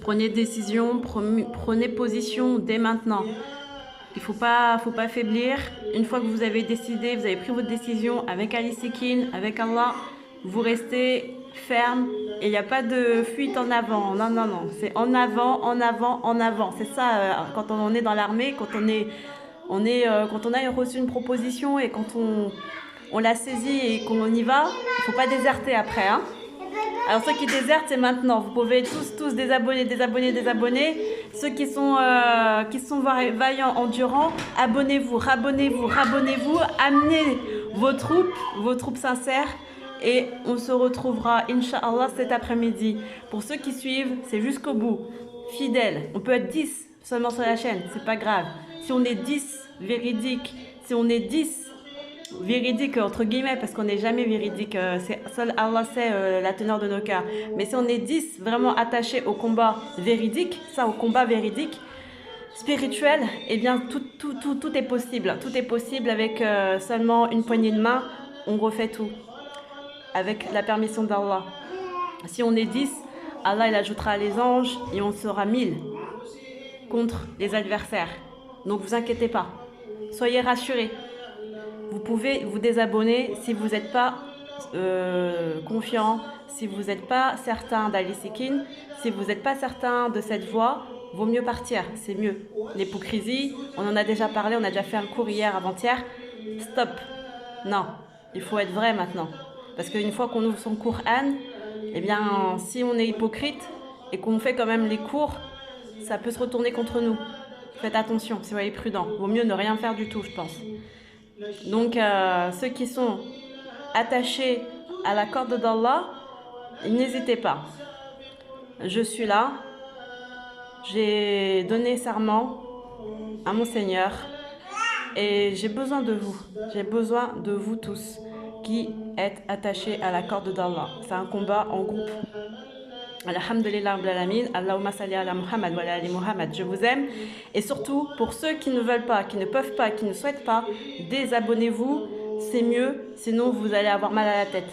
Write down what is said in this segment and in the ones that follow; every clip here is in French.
Prenez décision, prenez position dès maintenant. Il faut pas faiblir. Une fois que vous avez décidé, vous avez pris votre décision avec Ali Sekin, avec Allah, vous restez ferme et il n'y a pas de fuite en avant. Non, non, non. C'est en avant, en avant, en avant. C'est ça quand on est dans l'armée, quand quand on a reçu une proposition et quand on l'a saisie et qu'on y va, il ne faut pas déserter après. Hein. Alors ceux qui désertent, c'est maintenant. Vous pouvez tous désabonner. Ceux qui sont vaillants, endurants, abonnez-vous, rabonnez-vous. Amenez vos troupes sincères. Et on se retrouvera, Inch'Allah, cet après-midi. Pour ceux qui suivent, c'est jusqu'au bout. Fidèles. On peut être 10 seulement sur la chaîne, c'est pas grave. Si on est 10 véridiques, si on est 10 véridique entre guillemets parce qu'on n'est jamais véridique, seul Allah sait la teneur de nos cœurs, mais si on est 10 vraiment attachés au combat véridique, spirituel, eh bien tout est possible avec seulement une poignée de main, on refait tout avec la permission d'Allah. Si on est 10, Allah il ajoutera les anges et on sera 1000 contre les adversaires, donc vous inquiétez pas, soyez rassurés. Vous pouvez vous désabonner si vous n'êtes pas confiant, si vous n'êtes pas certain d'Ali Sekin, si vous n'êtes pas certain de cette voie, vaut mieux partir, c'est mieux. L'hypocrisie, on en a déjà parlé, on a déjà fait un cours hier, avant-hier. Stop. Non, il faut être vrai maintenant. Parce qu'une fois qu'on ouvre son cours Anne, eh bien, si on est hypocrite et qu'on fait quand même les cours, ça peut se retourner contre nous. Faites attention, soyez prudents. Vaut mieux ne rien faire du tout, je pense. Donc, ceux qui sont attachés à la corde d'Allah, n'hésitez pas. Je suis là. J'ai donné serment à mon Seigneur et j'ai besoin de vous. J'ai besoin de vous tous qui êtes attachés à la corde d'Allah. C'est un combat en groupe. Alhamdulillah Rabbil Alamin, Allahumma salli ala Muhammad wa ala ali Muhammad, je vous aime. Et surtout, pour ceux qui ne veulent pas, qui ne peuvent pas, qui ne souhaitent pas, désabonnez-vous, c'est mieux, sinon vous allez avoir mal à la tête.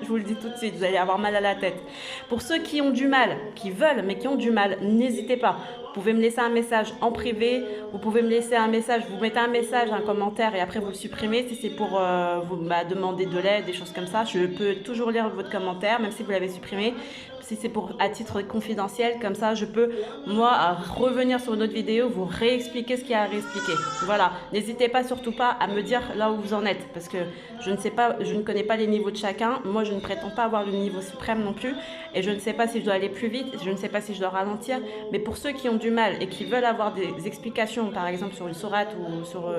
Je vous le dis tout de suite, vous allez avoir mal à la tête. Pour ceux qui ont du mal, qui veulent mais qui ont du mal, n'hésitez pas. Vous pouvez me laisser un message en privé, vous pouvez me laisser un message, vous mettez un message, un commentaire et après vous le supprimez si c'est pour vous demander de l'aide, des choses comme ça. Je peux toujours lire votre commentaire, même si vous l'avez supprimé. Si c'est pour à titre confidentiel, comme ça je peux moi revenir sur une autre vidéo, vous réexpliquer ce qu'il y a à réexpliquer. Voilà, n'hésitez pas surtout pas à me dire là où vous en êtes, parce que je ne sais pas, je ne connais pas les niveaux de chacun. Moi je ne prétends pas avoir le niveau suprême non plus, et je ne sais pas si je dois aller plus vite, je ne sais pas si je dois ralentir. Mais pour ceux qui ont du mal et qui veulent avoir des explications, par exemple sur une sourate ou sur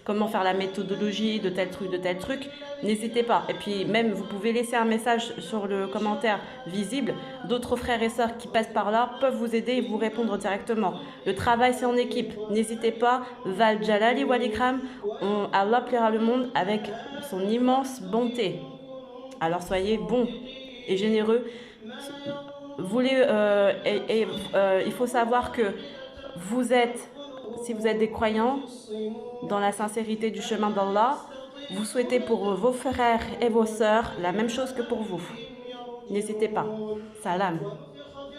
comment faire la méthodologie de tel truc, n'hésitez pas. Et puis même vous pouvez laisser un message sur le commentaire visible. D'autres frères et sœurs qui passent par là peuvent vous aider et vous répondre directement. Le travail, c'est en équipe. N'hésitez pas. Val Jalali wal Ikram. Allah plaira le monde avec son immense bonté. Alors soyez bons et généreux. Il faut savoir que si vous êtes des croyants, dans la sincérité du chemin d'Allah, vous souhaitez pour vos frères et vos sœurs la même chose que pour vous. N'hésitez pas. Salam.